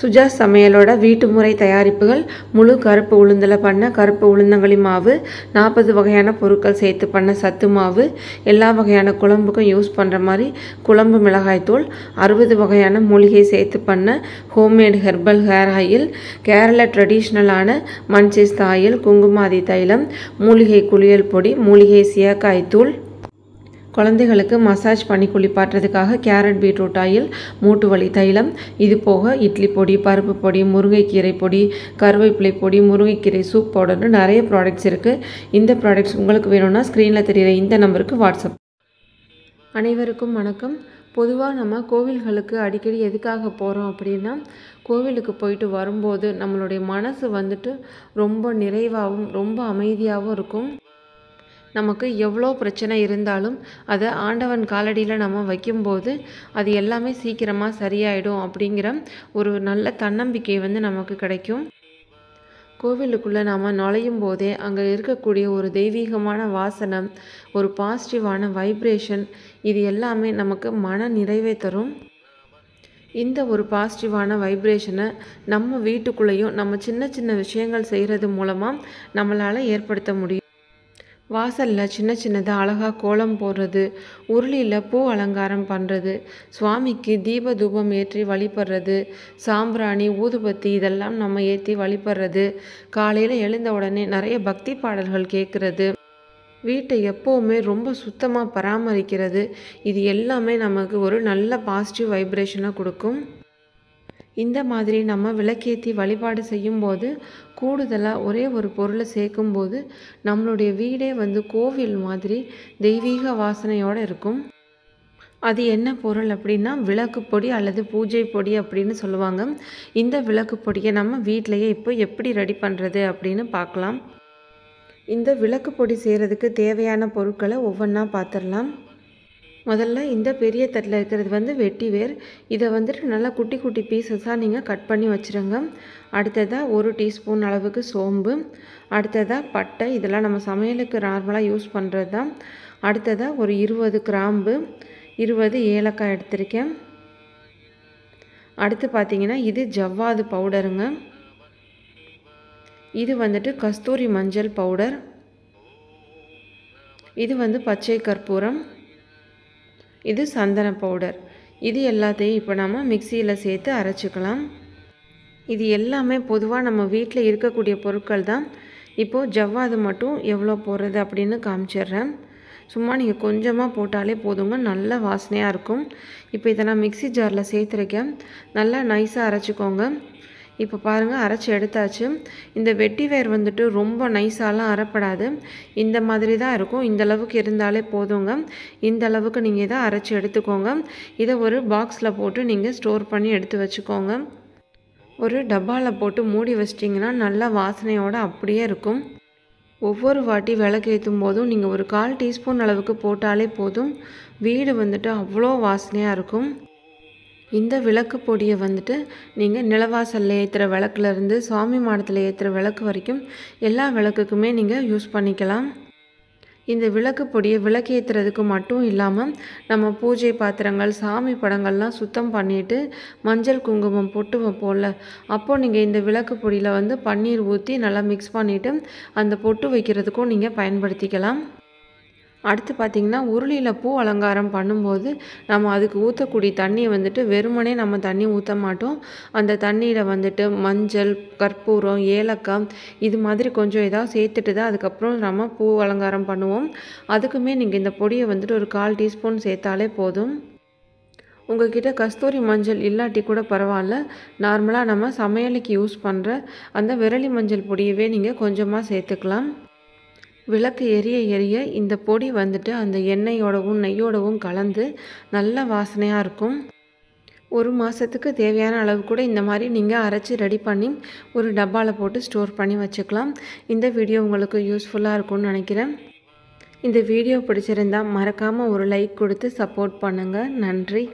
சுஜா சமையலோட வீட்டு முறை தயாரிப்புகள் முழு கருப்பு உளுந்தில் பண்ண கருப்பு உளுந்தங்களி மாவு, 40 வகையான பொருட்கள் சேர்த்து பண்ண சத்து மாவு, எல்லா வகையான குழம்புக்கும் யூஸ் பண்ணுற மாதிரி குழம்பு மிளகாய்த்தூள், 60 வகையான மூலிகை சேர்த்து பண்ண homemade herbal hair oil, Kerala ட்ரெடிஷ்னலான மன்சிஸ்த் ஆயில், குங்குமாதி தைலம், மூலிகை குளியல் பொடி, மூலிகை சீயக்காய் தூள், குழந்தைகளுக்கு மசாஜ் பண்ணி குளிப்பாட்டுறதுக்காக கேரட் பீட்ரூட் ஆயில், மூட்டு வலி தைலம், இது போக இட்லி பொடி, பருப்பு பொடி, முருங்கைக்கீரை பொடி, கருவேப்பிலை பொடி, முருங்கைக்கீரை சூப் பவுடர்னு நிறைய ப்ராடக்ட்ஸ் இருக்குது. இந்த ப்ராடக்ட்ஸ் உங்களுக்கு வேணும்னா ஸ்க்ரீனில் தெரிகிற இந்த நம்பருக்கு வாட்ஸ்அப். அனைவருக்கும் வணக்கம். பொதுவாக நம்ம கோவில்களுக்கு அடிக்கடி எதுக்காக போகிறோம் அப்படின்னா, கோவிலுக்கு போயிட்டு வரும்போது நம்மளுடைய மனசு வந்துட்டு ரொம்ப நிறைவாகவும் ரொம்ப அமைதியாகவும் இருக்கும். நமக்கு எவ்வளோ பிரச்சனை இருந்தாலும் அதை ஆண்டவன் காலடியில் நம்ம வைக்கும்போது அது எல்லாமே சீக்கிரமாக சரியாயிடும் அப்படிங்கிற ஒரு நல்ல தன்னம்பிக்கை நமக்கு கிடைக்கும். கோவிலுக்குள்ளே நாம் நுழையும் போதே அங்கே இருக்கக்கூடிய ஒரு தெய்வீகமான வாசனை, ஒரு பாசிட்டிவான வைப்ரேஷன், இது எல்லாமே நமக்கு மன நிறைவை தரும். இந்த ஒரு பாசிட்டிவான வைப்ரேஷனை நம்ம வீட்டுக்குள்ளேயும் நம்ம சின்ன சின்ன விஷயங்கள் செய்கிறது மூலமாக நம்மளால் ஏற்படுத்த முடியும். வாசலில் சின்ன சின்னதாக அழகாக கோலம் போடுறது, உருளியில் பூ அலங்காரம் பண்ணுறது, சுவாமிக்கு தீப தூபம் ஏற்றி வழிபடுறது, சாம்பிராணி ஊதுபத்தி இதெல்லாம் நம்ம ஏற்றி வழிபடுறது, காலையில் எழுந்த உடனே நிறைய பக்தி பாடல்கள் கேட்குறது, வீட்டை எப்போவுமே ரொம்ப சுத்தமாக பராமரிக்கிறது, இது எல்லாமே நமக்கு ஒரு நல்ல பாசிட்டிவ் வைப்ரேஷனை கொடுக்கும். இந்த மாதிரி நம்ம விளக்கேற்றி வழிபாடு செய்யும்போது கூடுதலாக ஒரே ஒரு பொருளை சேர்க்கும்போது நம்மளுடைய வீடே கோவில் மாதிரி தெய்வீக வாசனையோடு இருக்கும். அது என்ன பொருள் அப்படின்னா விளக்கு பொடி அல்லது பூஜை பொடி அப்படின்னு சொல்லுவாங்க. இந்த விளக்கு பொடியை நம்ம வீட்டிலையே இப்போ எப்படி ரெடி பண்ணுறது அப்படின்னு பார்க்கலாம். இந்த விளக்கு பொடி செய்கிறதுக்கு தேவையான பொருட்களை ஒவ்வொன்றா பார்த்துடலாம். முதல்ல இந்த பெரிய தட்டில் இருக்கிறது வெட்டிவேர். இதை நல்லா குட்டி குட்டி பீசஸாக நீங்கள் கட் பண்ணி வச்சுருங்க. அடுத்ததாக 1 டீஸ்பூன் அளவுக்கு சோம்பு, அடுத்ததாக பட்டை, இதெல்லாம் நம்ம சமையலுக்கு நார்மலாக யூஸ் பண்ணுறது தான். அடுத்ததாக ஒரு 20 கிராம்பு, 20 ஏலக்காய் எடுத்திருக்கேன். அடுத்து பார்த்திங்கன்னா இது ஜவ்வாது பவுடருங்க. இது கஸ்தூரி மஞ்சள் பவுடர், இது பச்சை கற்பூரம், இது சந்தன பவுடர். இது எல்லாத்தையும் இப்போ நம்ம மிக்சியில் சேர்த்து அரைச்சிக்கலாம். இது எல்லாமே பொதுவாக நம்ம வீட்டில் இருக்கக்கூடிய பொருட்கள் தான். இப்போது ஜவ்வாது மட்டும் எவ்வளோ போடுறது அப்படின்னு காமிச்சிடுறேன். சும்மா நீங்கள் கொஞ்சமாக போட்டாலே போதுங்க, நல்ல வாசனையாக இருக்கும். இப்போ இதை நான் மிக்சி ஜாரில் சேர்த்துருக்கேன். நல்லா நைஸாக அரைச்சிக்கோங்க. இப்போ பாருங்கள், அரைச்சி எடுத்தாச்சு. இந்த வெட்டிவேர் ரொம்ப நைஸாலாம் அரைப்படாது, இந்த மாதிரி தான் இருக்கும். இந்த அளவுக்கு இருந்தாலே போதுங்க. இந்த அளவுக்கு நீங்கள் இதை அரைச்சி எடுத்துக்கோங்க. இதை ஒரு பாக்ஸில் போட்டு நீங்கள் ஸ்டோர் பண்ணி எடுத்து வச்சுக்கோங்க. ஒரு டப்பாவில் போட்டு மூடி வச்சிட்டிங்கன்னா நல்ல வாசனையோடு அப்படியே இருக்கும். ஒவ்வொரு வாட்டி விளக்கேற்றும் போதும் நீங்கள் ஒரு 1/4 டீஸ்பூன் அளவுக்கு போட்டாலே போதும், வீடு அவ்வளோ வாசனையாக இருக்கும். இந்த விளக்கு பொடியை நீங்கள் நிலவாசலில் ஏற்றுற விளக்குலேருந்து சுவாமி மாடத்தில் ஏற்றுற விளக்கு வரைக்கும் எல்லா விளக்குக்குமே நீங்கள் யூஸ் பண்ணிக்கலாம். இந்த விளக்கு பொடியை விளக்கேற்றுறதுக்கு மட்டும் இல்லாமல் நம்ம பூஜை பாத்திரங்கள், சாமி படங்கள்லாம் சுத்தம் பண்ணிவிட்டு மஞ்சள் குங்குமம் பொட்டு வைப்போம்ல, அப்போது நீங்கள் இந்த விளக்கு பொடியில் பன்னீர் ஊற்றி நல்லா மிக்ஸ் பண்ணிவிட்டு அந்த பொட்டு வைக்கிறதுக்கும் நீங்கள் பயன்படுத்திக்கலாம். அடுத்து பார்த்திங்கன்னா உருளியில் பூ அலங்காரம் பண்ணும்போது நம்ம அதுக்கு ஊற்றக்கூடிய தண்ணியை வெறுமனே நம்ம தண்ணி ஊற்ற மாட்டோம். அந்த தண்ணியில் மஞ்சள், கற்பூரம், ஏலக்காய் இது மாதிரி கொஞ்சம் ஏதாவது சேர்த்துட்டு தான் அதுக்கப்புறம் நம்ம பூ அலங்காரம் பண்ணுவோம். அதுக்குமே நீங்கள் இந்த பொடியை ஒரு 1/4 டீஸ்பூன் சேர்த்தாலே போதும். உங்கள்கிட்ட கஸ்தூரி மஞ்சள் இல்லாட்டி கூட பரவாயில்ல, நார்மலாக நம்ம சமையலுக்கு யூஸ் பண்ணுற அந்த விரலி மஞ்சள் பொடியவே நீங்கள் கொஞ்சமாக சேர்த்துக்கலாம். விளக்கு எரிய எரிய இந்த பொடி அந்த எண்ணெயோடவும் நெய்யோடவும் கலந்து நல்ல வாசனையாக இருக்கும். 1 மாதத்துக்கு தேவையான அளவு கூட இந்த மாதிரி நீங்கள் அரைச்சி ரெடி பண்ணி ஒரு டப்பாவில் போட்டு ஸ்டோர் பண்ணி வச்சுக்கலாம். இந்த வீடியோ உங்களுக்கு யூஸ்ஃபுல்லாக இருக்கும்னு நினைக்கிறேன். இந்த வீடியோ பிடிச்சிருந்தால் மறக்காமல் ஒரு லைக் கொடுத்து சப்போர்ட் பண்ணுங்கள். நன்றி.